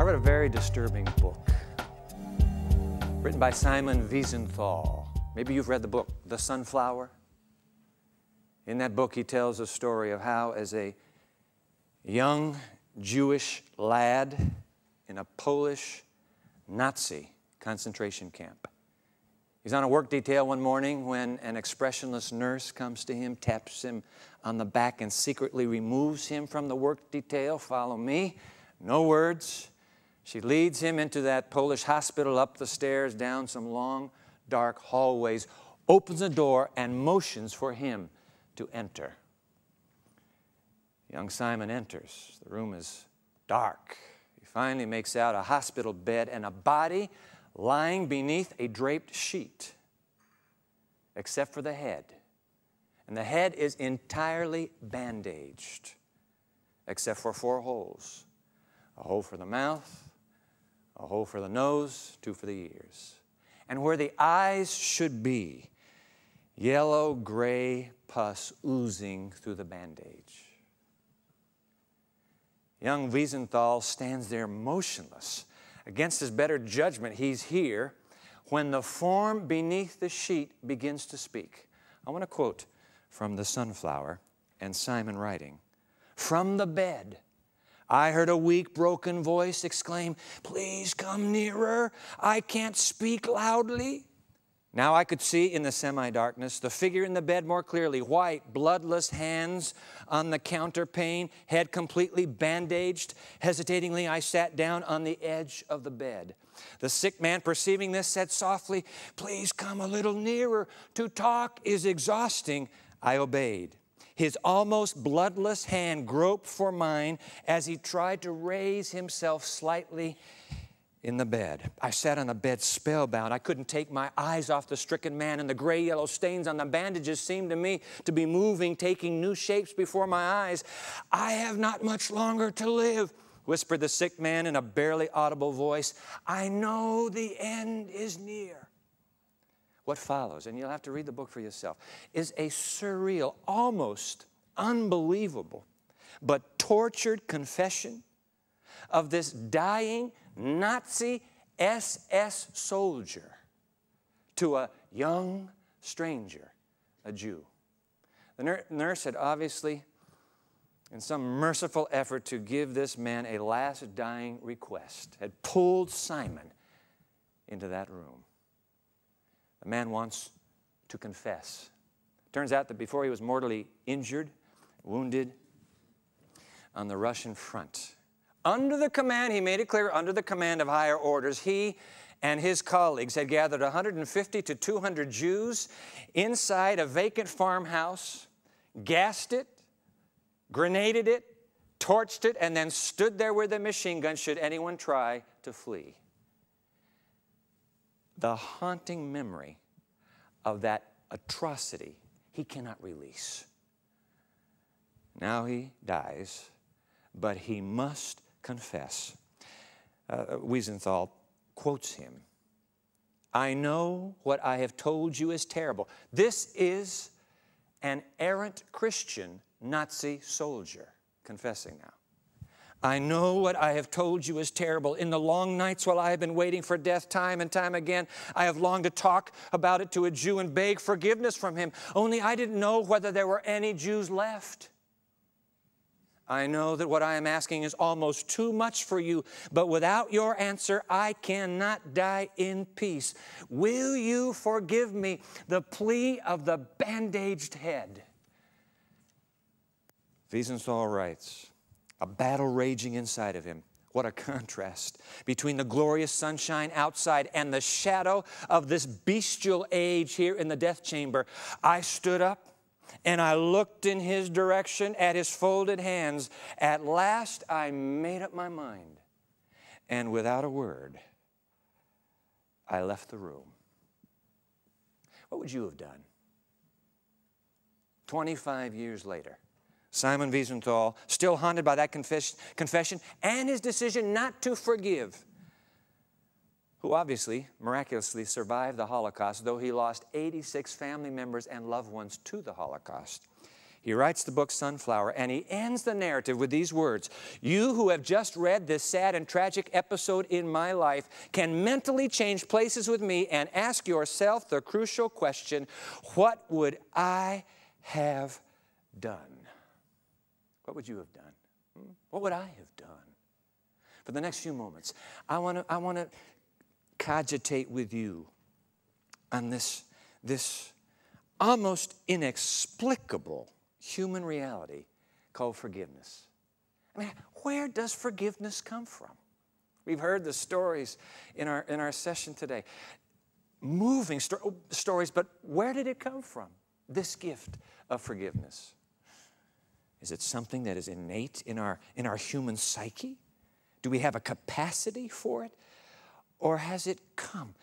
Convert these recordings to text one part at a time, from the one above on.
I read a very disturbing book written by Simon Wiesenthal. Maybe you've read the book, The Sunflower. In that book, he tells a story of how, as a young Jewish lad in a Polish Nazi concentration camp, he's on a work detail one morning when an expressionless nurse comes to him, taps him on the back, and secretly removes him from the work detail. Follow me. No words. She leads him into that Polish hospital, up the stairs, down some long, dark hallways, opens the door, and motions for him to enter. Young Simon enters. The room is dark. He finally makes out a hospital bed and a body lying beneath a draped sheet, except for the head. And the head is entirely bandaged, except for 4 holes. A hole for the mouth, a hole for the nose, 2 for the ears. And where the eyes should be, yellow-gray pus oozing through the bandage. Young Wiesenthal stands there motionless. Against his better judgment, he's here when the form beneath the sheet begins to speak. I want to quote from The Sunflower and Simon writing. "From the bed, I heard a weak, broken voice exclaim, 'Please come nearer. I can't speak loudly.' Now I could see in the semi-darkness the figure in the bed more clearly. White, bloodless hands on the counterpane, head completely bandaged. Hesitatingly, I sat down on the edge of the bed. The sick man, perceiving this, said softly, 'Please come a little nearer. To talk is exhausting.' I obeyed. His almost bloodless hand groped for mine as he tried to raise himself slightly in the bed. I sat on the bed spellbound. I couldn't take my eyes off the stricken man, and the gray-yellow stains on the bandages seemed to me to be moving, taking new shapes before my eyes. 'I have not much longer to live,' whispered the sick man in a barely audible voice. 'I know the end is near.' What follows, and you'll have to read the book for yourself, is a surreal, almost unbelievable, but tortured confession of this dying Nazi SS soldier to a young stranger, a Jew. The nurse had obviously, in some merciful effort to give this man a last dying request, had pulled Simon into that room. The man wants to confess. Turns out that before he was mortally injured, wounded on the Russian front, under the command, he made it clear, under the command of higher orders, he and his colleagues had gathered 150 to 200 Jews inside a vacant farmhouse, gassed it, grenaded it, torched it, and then stood there with a machine gun should anyone try to flee. The haunting memory of that atrocity he cannot release. Now he dies, but he must confess. Wiesenthal quotes him. "I know what I have told you is terrible." This is an errant Christian Nazi soldier confessing now. "I know what I have told you is terrible. In the long nights while I have been waiting for death time and time again, I have longed to talk about it to a Jew and beg forgiveness from him. Only I didn't know whether there were any Jews left. I know that what I am asking is almost too much for you, but without your answer, I cannot die in peace. Will you forgive me?" The plea of the bandaged head. Wiesenthal writes, a battle raging inside of him. What a contrast between the glorious sunshine outside and the shadow of this bestial age here in the death chamber. I stood up and I looked in his direction at his folded hands. At last I made up my mind, and without a word, I left the room. What would you have done? 25 years later, Simon Wiesenthal, still haunted by that confession and his decision not to forgive, who obviously miraculously survived the Holocaust, though he lost 86 family members and loved ones to the Holocaust. He writes the book Sunflower, and he ends the narrative with these words: "You who have just read this sad and tragic episode in my life can mentally change places with me and ask yourself the crucial question, what would I have done?" What would you have done? What would I have done? For the next few moments, I want to cogitate with you on this almost inexplicable human reality called forgiveness. I mean, where does forgiveness come from? We've heard the stories in our session today. Moving stories, but where did it come from? This gift of forgiveness. Is it something that is innate in our human psyche? Do we have a capacity for it? Or has it come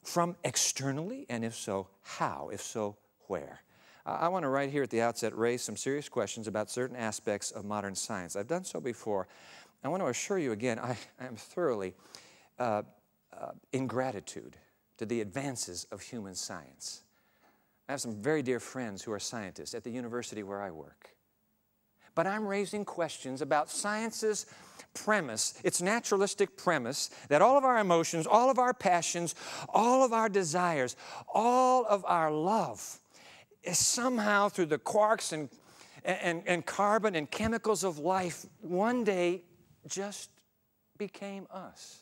from externally? And if so, how? If so, where? I want to right here at the outset raise some serious questions about certain aspects of modern science. I've done so before. I want to assure you again, I am thoroughly in gratitude to the advances of human science. I have some very dear friends who are scientists at the university where I work. But I'm raising questions about science's premise, its naturalistic premise, that all of our emotions, all of our passions, all of our desires, all of our love is somehow through the quarks and carbon and chemicals of life one day just became us.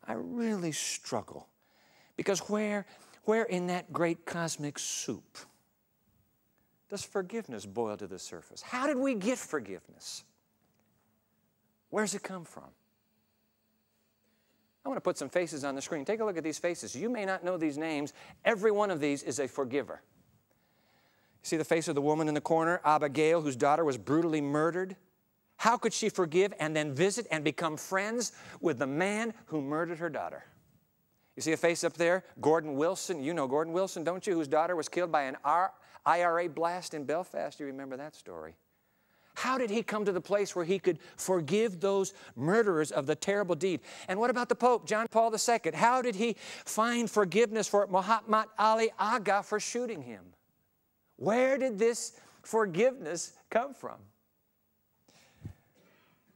I really struggle because where in that great cosmic soup does forgiveness boil to the surface? How did we get forgiveness? Where's it come from? I want to put some faces on the screen. Take a look at these faces. You may not know these names. Every one of these is a forgiver. See the face of the woman in the corner, Abigail, whose daughter was brutally murdered? How could she forgive and then visit and become friends with the man who murdered her daughter? You see a face up there, Gordon Wilson. You know Gordon Wilson, don't you? Whose daughter was killed by an IRA blast in Belfast. You remember that story. How did he come to the place where he could forgive those murderers of the terrible deed? And what about the Pope, John Paul II? How did he find forgiveness for Muhammad Ali Agha for shooting him? Where did this forgiveness come from?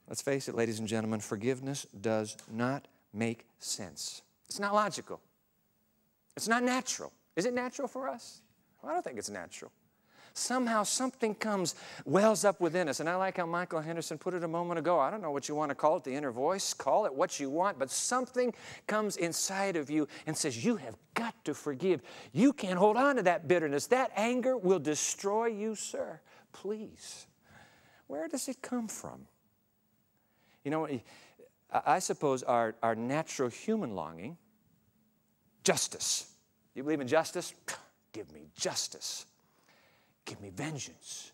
Let's face it, ladies and gentlemen, forgiveness does not make sense. It's not logical. It's not natural. Is it natural for us? Well, I don't think it's natural. Somehow something wells up within us. And I like how Michael Henderson put it a moment ago. I don't know what you want to call it, the inner voice. Call it what you want. But something comes inside of you and says, you have got to forgive. You can't hold on to that bitterness. That anger will destroy you, sir. Please. Where does it come from? You know, I suppose our natural human longing, justice. You believe in justice? Give me justice. Give me vengeance.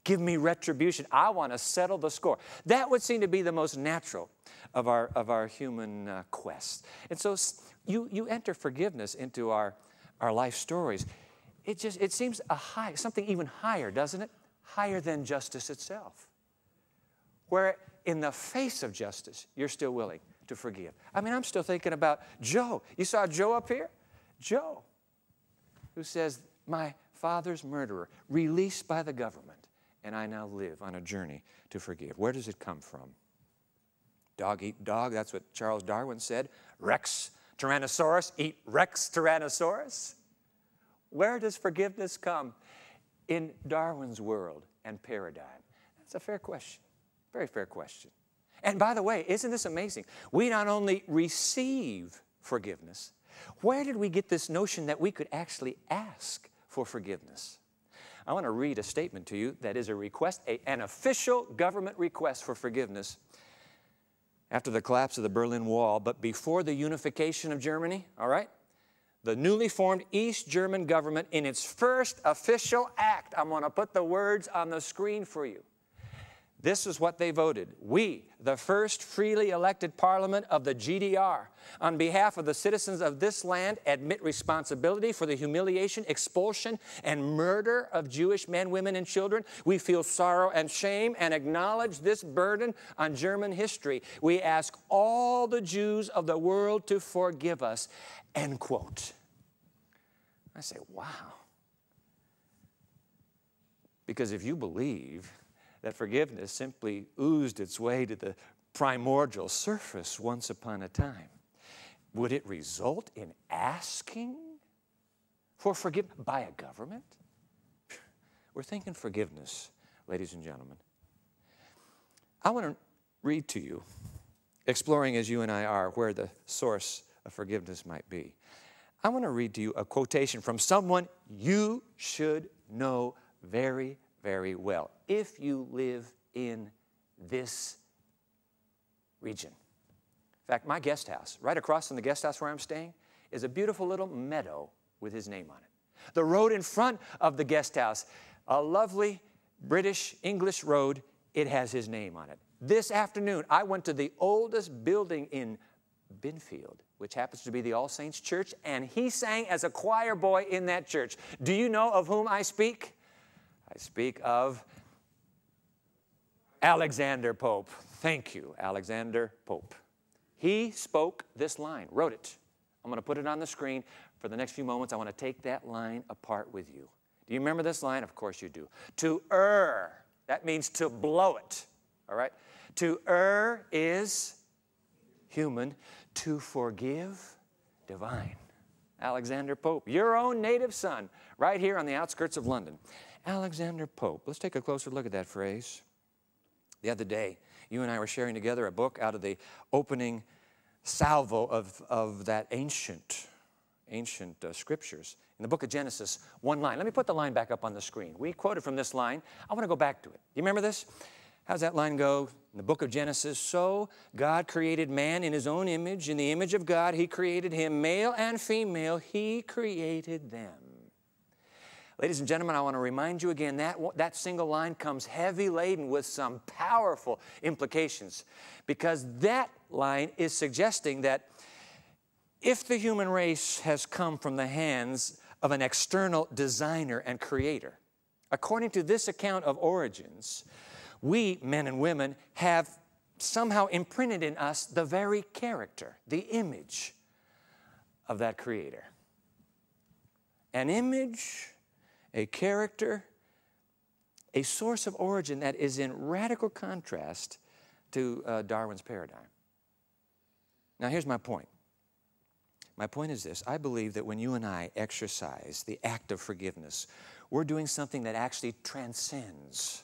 Give me retribution. I want to settle the score. That would seem to be the most natural of our human quest. And so you enter forgiveness into our life stories. It seems something even higher, doesn't it? Higher than justice itself. Where in the face of justice, you're still willing to forgive. I mean, I'm still thinking about Joe. You saw Joe up here? Joe, who says, my father's murderer, released by the government, and I now live on a journey to forgive. Where does it come from? Dog eat dog, that's what Charles Darwin said. Rex Tyrannosaurus eat Rex Tyrannosaurus. Where does forgiveness come in Darwin's world and paradigm? That's a fair question, very fair question. And by the way, isn't this amazing? We not only receive forgiveness, where did we get this notion that we could actually ask for forgiveness? I want to read a statement to you that is a request, an official government request for forgiveness after the collapse of the Berlin Wall, but before the unification of Germany, all right? The newly formed East German government, in its first official act, I'm going to put the words on the screen for you. This is what they voted. We, the first freely elected parliament of the GDR, on behalf of the citizens of this land, admit responsibility for the humiliation, expulsion, and murder of Jewish men, women, and children. We feel sorrow and shame and acknowledge this burden on German history. We ask all the Jews of the world to forgive us. End quote. I say, wow. Because if you believe that forgiveness simply oozed its way to the primordial surface once upon a time, would it result in asking for forgiveness by a government? We're thinking forgiveness, ladies and gentlemen. I want to read to you, exploring as you and I are where the source of forgiveness might be. I want to read to you a quotation from someone you should know very, very well if you live in this region. In fact, my guest house, right across from the guest house where I'm staying, is a beautiful little meadow with his name on it. The road in front of the guest house, a lovely British English road, it has his name on it. This afternoon, I went to the oldest building in Binfield, which happens to be the All Saints Church, and he sang as a choir boy in that church. Do you know of whom I speak? I speak of Alexander Pope. Thank you, Alexander Pope. He spoke this line, wrote it. I'm going to put it on the screen. For the next few moments, I want to take that line apart with you. Do you remember this line? Of course you do. To err, that means to blow it, all right? To err is human. To forgive, divine. Alexander Pope, your own native son, right here on the outskirts of London. Alexander Pope. Let's take a closer look at that phrase. The other day, you and I were sharing together a book out of the opening salvo of that ancient scriptures. In the book of Genesis, one line. Let me put the line back up on the screen. We quoted from this line. I want to go back to it. Do you remember this? How's that line go? In the book of Genesis, so God created man in his own image. In the image of God, he created him. Male and female, he created them. Ladies and gentlemen, I want to remind you again that single line comes heavy laden with some powerful implications, because that line is suggesting that if the human race has come from the hands of an external designer and creator, according to this account of origins, we, men and women, have somehow imprinted in us the very character, the image of that creator. An image, a character, a source of origin that is in radical contrast to Darwin's paradigm. Now, here's my point. My point is this. I believe that when you and I exercise the act of forgiveness, we're doing something that actually transcends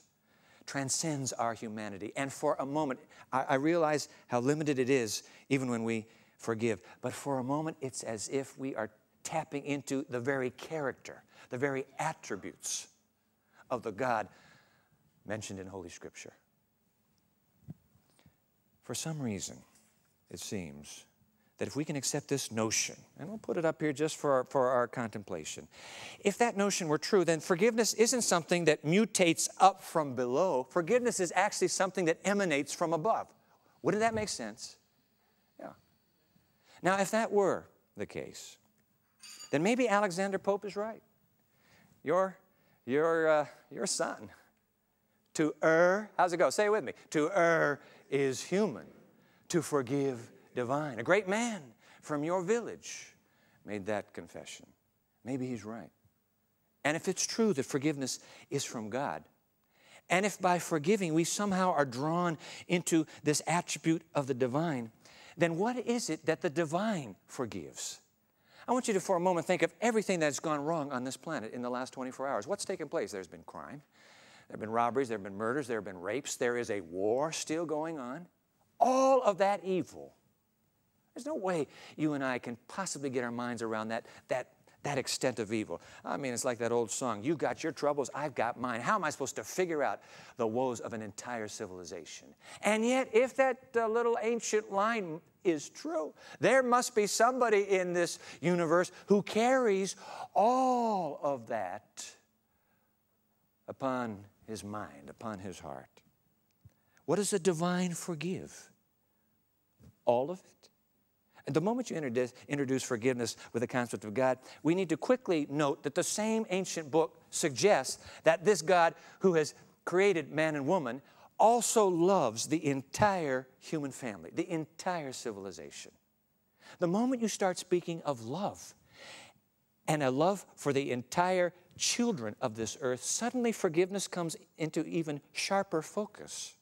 our humanity. And for a moment, I realize how limited it is even when we forgive. But for a moment, it's as if we are tapping into the very character, the very attributes of the God mentioned in Holy Scripture. For some reason, it seems that if we can accept this notion, and we'll put it up here just for our contemplation, if that notion were true, then forgiveness isn't something that mutates up from below. Forgiveness is actually something that emanates from above. Wouldn't that make sense? Yeah. Now, if that were the case, then maybe Alexander Pope is right. Your son. To err, how's it go? Say it with me. To err is human. To forgive, divine. A great man from your village made that confession. Maybe he's right. And if it's true that forgiveness is from God, and if by forgiving we somehow are drawn into this attribute of the divine, then what is it that the divine forgives? I want you to, for a moment, think of everything that's gone wrong on this planet in the last 24 hours. What's taken place? There's been crime. There have been robberies. There have been murders. There have been rapes. There is a war still going on. All of that evil. There's no way you and I can possibly get our minds around that extent of evil. I mean, it's like that old song, you got your troubles, I've got mine. How am I supposed to figure out the woes of an entire civilization? And yet, if that little ancient line is true, there must be somebody in this universe who carries all of that upon his mind, upon his heart. What does the divine forgive? All of it? And the moment you introduce forgiveness with the concept of God, we need to quickly note that the same ancient book suggests that this God who has created man and woman also loves the entire human family, the entire civilization. The moment you start speaking of love, and a love for the entire children of this earth, suddenly forgiveness comes into even sharper focus.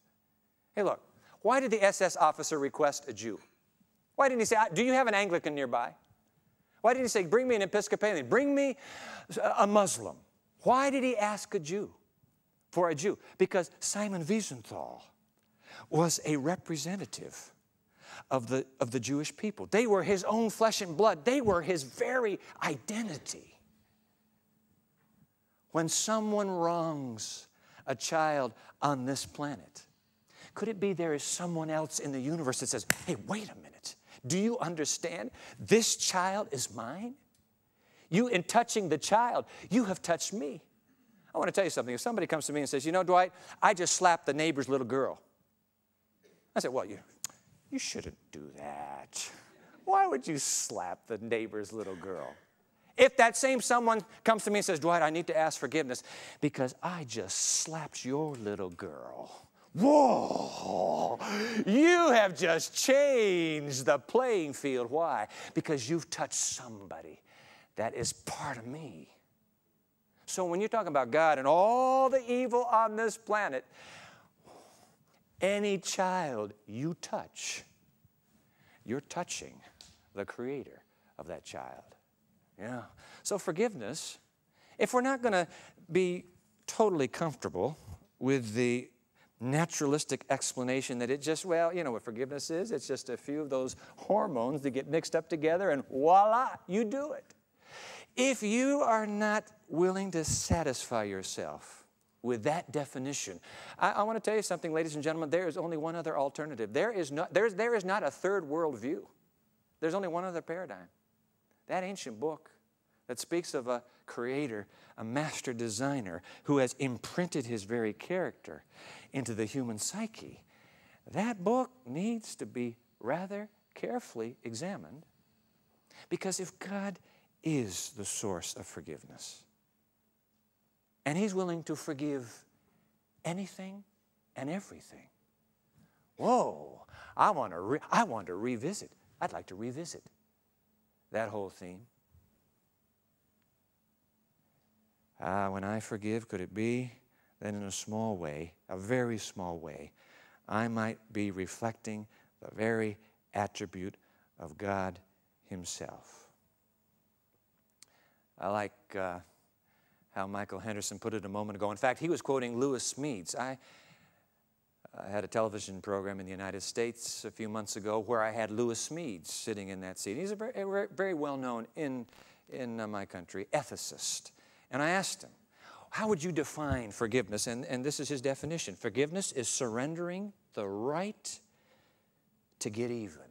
Hey, look, why did the SS officer request a Jew? Why didn't he say, do you have an Anglican nearby? Why didn't he say, bring me an Episcopalian, bring me a Muslim? Why did he ask a Jew for a Jew? Because Simon Wiesenthal was a representative of the Jewish people. They were his own flesh and blood. They were his very identity. When someone wrongs a child on this planet, could it be there is someone else in the universe that says, hey, wait a minute. Do you understand? This child is mine. You, in touching the child, you have touched me. I want to tell you something. If somebody comes to me and says, you know, Dwight, I just slapped the neighbor's little girl. I said, well, you shouldn't do that. Why would you slap the neighbor's little girl? If that same someone comes to me and says, Dwight, I need to ask forgiveness because I just slapped your little girl. Whoa, you have just changed the playing field. Why? Because you've touched somebody that is part of me. So when you're talking about God and all the evil on this planet, any child you touch, you're touching the creator of that child. Yeah. So forgiveness, if we're not going to be totally comfortable with the naturalistic explanation that it just, well, you know what forgiveness is? It's just a few of those hormones that get mixed up together and voila, you do it. If you are not willing to satisfy yourself with that definition, I want to tell you something, ladies and gentlemen, there is only one other alternative. There is not a third world view. There's only one other paradigm. That ancient book that speaks of a creator, a master designer who has imprinted his very character into the human psyche, that book needs to be rather carefully examined, because if God is the source of forgiveness, and He's willing to forgive anything and everything, whoa, I want to revisit. I'd like to revisit that whole theme. When I forgive, could it be that in a small way, a very small way, I might be reflecting the very attribute of God Himself? I like how Michael Henderson put it a moment ago. In fact, he was quoting Lewis Smedes. I had a television program in the United States a few months ago where I had Lewis Smedes sitting in that seat. He's a very well-known in my country ethicist. And I asked him, how would you define forgiveness? And this is his definition. Forgiveness is surrendering the right to get even.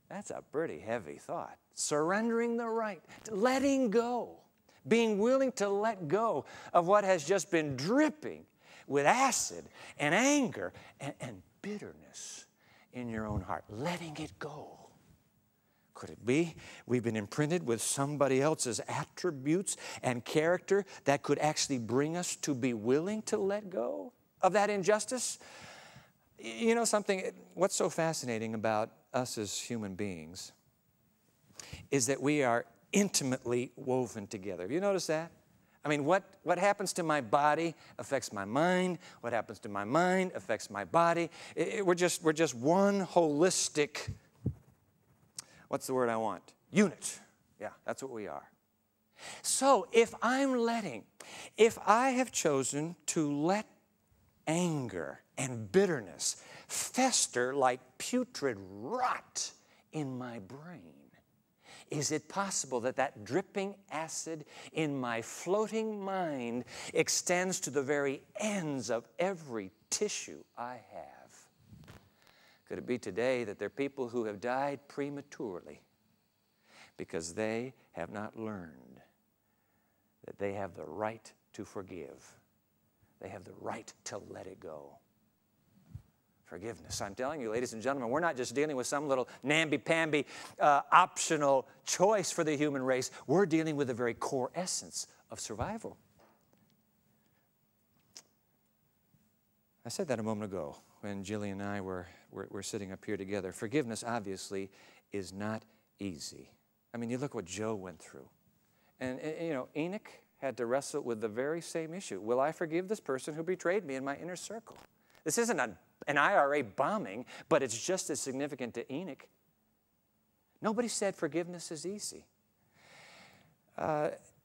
That's a pretty heavy thought. Surrendering the right, letting go, being willing to let go of what has just been dripping with acid and anger and bitterness in your own heart. Letting it go. Could it be we've been imprinted with somebody else's attributes and character that could actually bring us to be willing to let go of that injustice? You know something, what's so fascinating about us as human beings is that we are intimately woven together. Have you noticed that? I mean, what happens to my body affects my mind. What happens to my mind affects my body. We're just one holistic, what's the word I want? Unit. Yeah, that's what we are. So if I have chosen to let anger and bitterness fester like putrid rot in my brain, is it possible that that dripping acid in my floating mind extends to the very ends of every tissue I have? Could it be today that there are people who have died prematurely because they have not learned that they have the right to forgive? They have the right to let it go. Forgiveness. I'm telling you, ladies and gentlemen, we're not just dealing with some little namby-pamby optional choice for the human race. We're dealing with the very core essence of survival. I said that a moment ago when Jillian and I were sitting up here together. Forgiveness, obviously, is not easy. I mean, you look what Job went through. And you know, Enoch, had to wrestle with the very same issue. Will I forgive this person who betrayed me in my inner circle? This isn't an IRA bombing, but it's just as significant to Enoch. Nobody said forgiveness is easy.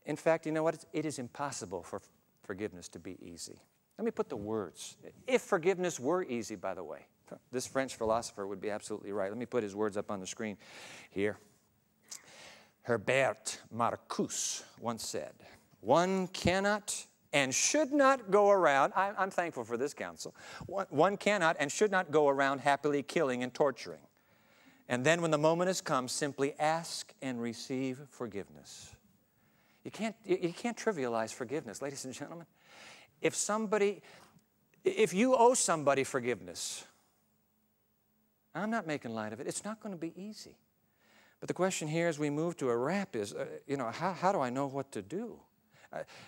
In fact, you know what? It is impossible for forgiveness to be easy. Let me put the words. If forgiveness were easy, by the way, this French philosopher would be absolutely right. Let me put his words up on the screen here. Herbert Marcuse once said, one cannot and should not go around, I'm thankful for this counsel, one cannot and should not go around happily killing and torturing. And then when the moment has come, simply ask and receive forgiveness. You can't trivialize forgiveness, ladies and gentlemen. If you owe somebody forgiveness, I'm not making light of it. It's not going to be easy. But the question here as we move to a wrap is, how do I know what to do?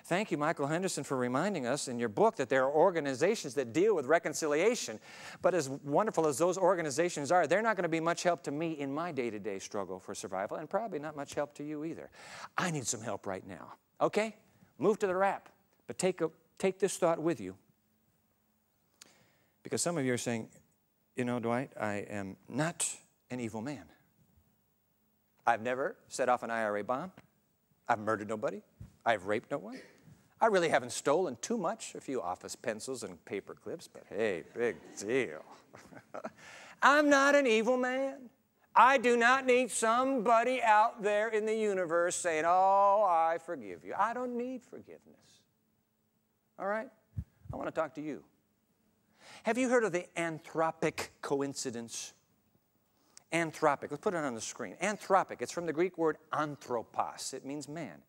Thank you, Michael Henderson, for reminding us in your book that there are organizations that deal with reconciliation. But as wonderful as those organizations are, they're not going to be much help to me in my day-to-day struggle for survival, and probably not much help to you either. I need some help right now. Okay? Move to the wrap. But take this thought with you. Because some of you are saying, you know, Dwight, I am not an evil man. I've never set off an IRA bomb. I've murdered nobody. I've raped no one. I really haven't stolen too much, a few office pencils and paper clips, but hey, big deal. I'm not an evil man. I do not need somebody out there in the universe saying, oh, I forgive you. I don't need forgiveness. All right? I want to talk to you. Have you heard of the anthropic coincidence? Anthropic. Let's put it on the screen. Anthropic. It's from the Greek word anthropos. It means man.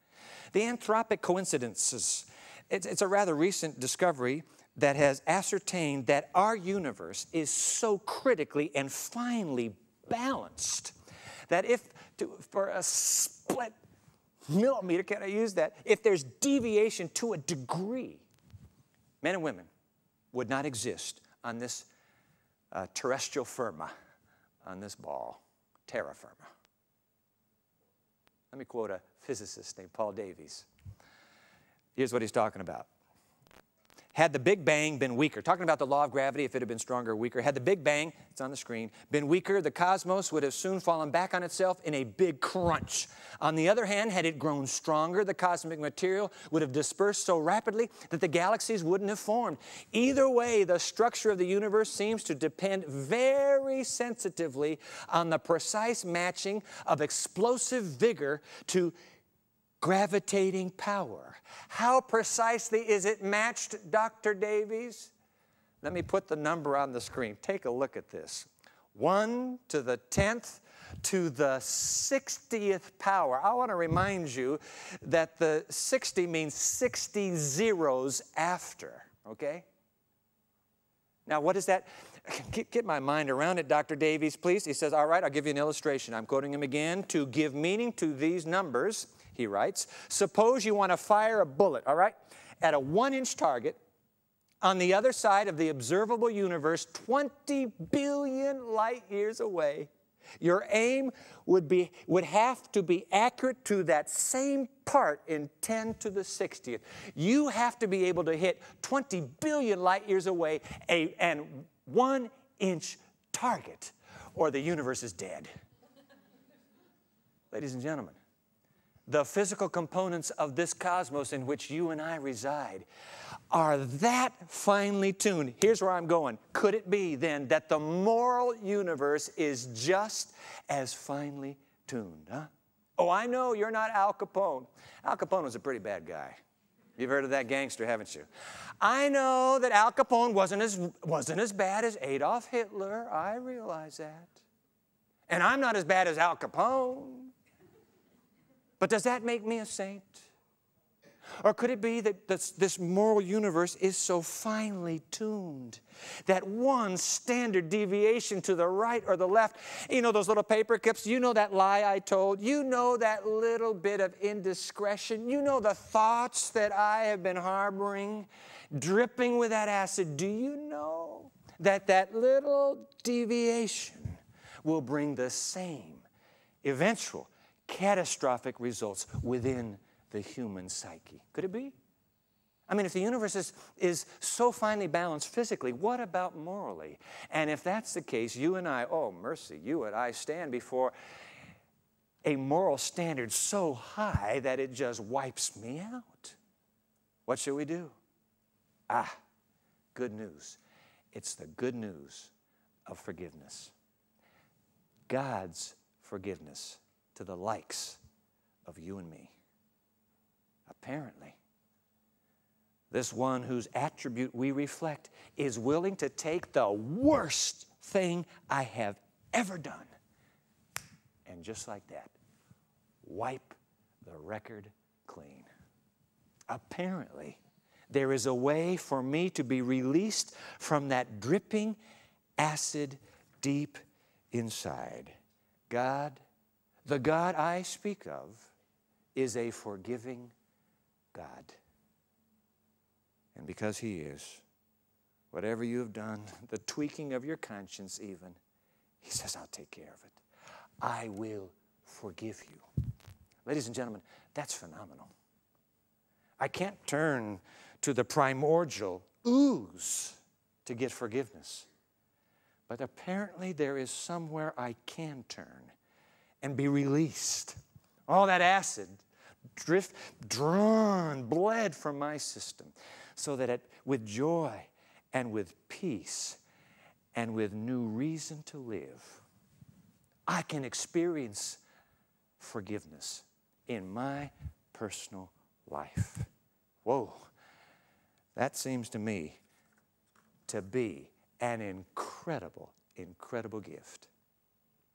The anthropic coincidences, it's a rather recent discovery that has ascertained that our universe is so critically and finely balanced that for a split millimeter, can I use that? If there's deviation to a degree, men and women would not exist on this terrestrial firma, on this ball, terra firma. Let me quote a physicist named Paul Davies. Here's what he's talking about. Had the Big Bang been weaker, talking about the law of gravity, if it had been stronger or weaker, had the Big Bang, it's on the screen, been weaker, the cosmos would have soon fallen back on itself in a big crunch. On the other hand, had it grown stronger, the cosmic material would have dispersed so rapidly that the galaxies wouldn't have formed. Either way, the structure of the universe seems to depend very sensitively on the precise matching of explosive vigor to gravitating power. How precisely is it matched, Dr. Davies? Let me put the number on the screen. Take a look at this. 1 to the 10th to the 60th power. I want to remind you that the 60 means 60 zeros after, okay? Now, what is that? Get my mind around it, Dr. Davies, please. He says, all right, I'll give you an illustration. I'm quoting him again. To give meaning to these numbers, he writes, suppose you want to fire a bullet, all right, at a 1-inch target on the other side of the observable universe, 20 billion light years away. Your aim would have to be accurate to that same part in 10 to the 60th. You have to be able to hit 20 billion light years away and 1-inch target, or the universe is dead. Ladies and gentlemen, the physical components of this cosmos in which you and I reside are that finely tuned. Here's where I'm going. Could it be then that the moral universe is just as finely tuned? Huh? Oh, I know you're not Al Capone. Al Capone was a pretty bad guy. You've heard of that gangster, haven't you? I know that Al Capone wasn't as bad as Adolf Hitler. I realize that. And I'm not as bad as Al Capone. But does that make me a saint? Or could it be that this moral universe is so finely tuned that one standard deviation to the right or the left, you know those little paper clips, you know that lie I told, you know that little bit of indiscretion, you know the thoughts that I have been harboring, dripping with that acid, do you know that that little deviation will bring the same eventual catastrophic results within the human psyche? Could it be? I mean, if the universe is so finely balanced physically, what about morally? And if that's the case, you and I, oh mercy, you and I stand before a moral standard so high that it just wipes me out. What should we do? Good news. It's the good news of forgiveness. God's forgiveness to the likes of you and me. Apparently, this one whose attribute we reflect is willing to take the worst thing I have ever done and just like that, wipe the record clean. Apparently, there is a way for me to be released from that dripping acid deep inside. God, the God I speak of, is a forgiving God. And because He is, whatever you have done, the tweaking of your conscience even, He says, I'll take care of it. I will forgive you. Ladies and gentlemen, that's phenomenal. I can't turn to the primordial ooze to get forgiveness. But apparently there is somewhere I can turn and be released. All that acid bled from my system so that with joy and with peace and with new reason to live, I can experience forgiveness in my personal life. Whoa, that seems to me to be an incredible, incredible gift.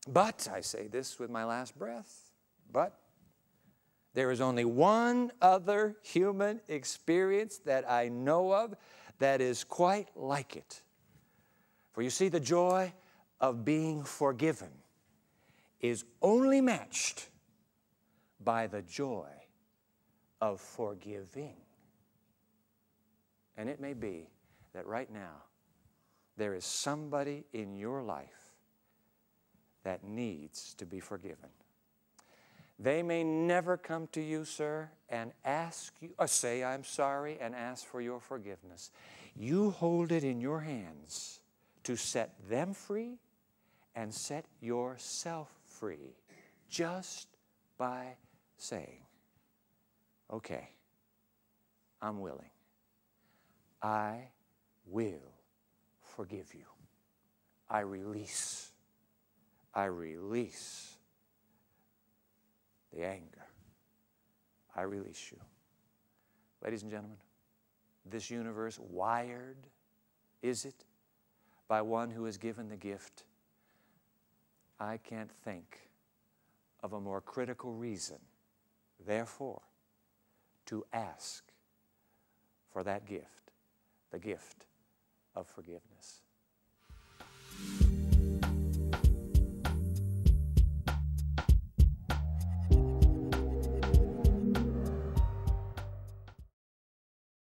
But, I say this with my last breath, but there is only one other human experience that I know of that is quite like it. For you see, the joy of being forgiven is only matched by the joy of forgiving. And it may be that right now there is somebody in your life that needs to be forgiven. They may never come to you, sir, and ask you, or say, I'm sorry, and ask for your forgiveness. You hold it in your hands to set them free and set yourself free just by saying, okay, I'm willing. I will forgive you. I release the anger. I release you. Ladies and gentlemen, this universe wired, is it, by one who has given the gift? I can't think of a more critical reason, therefore, to ask for that gift, the gift of forgiveness.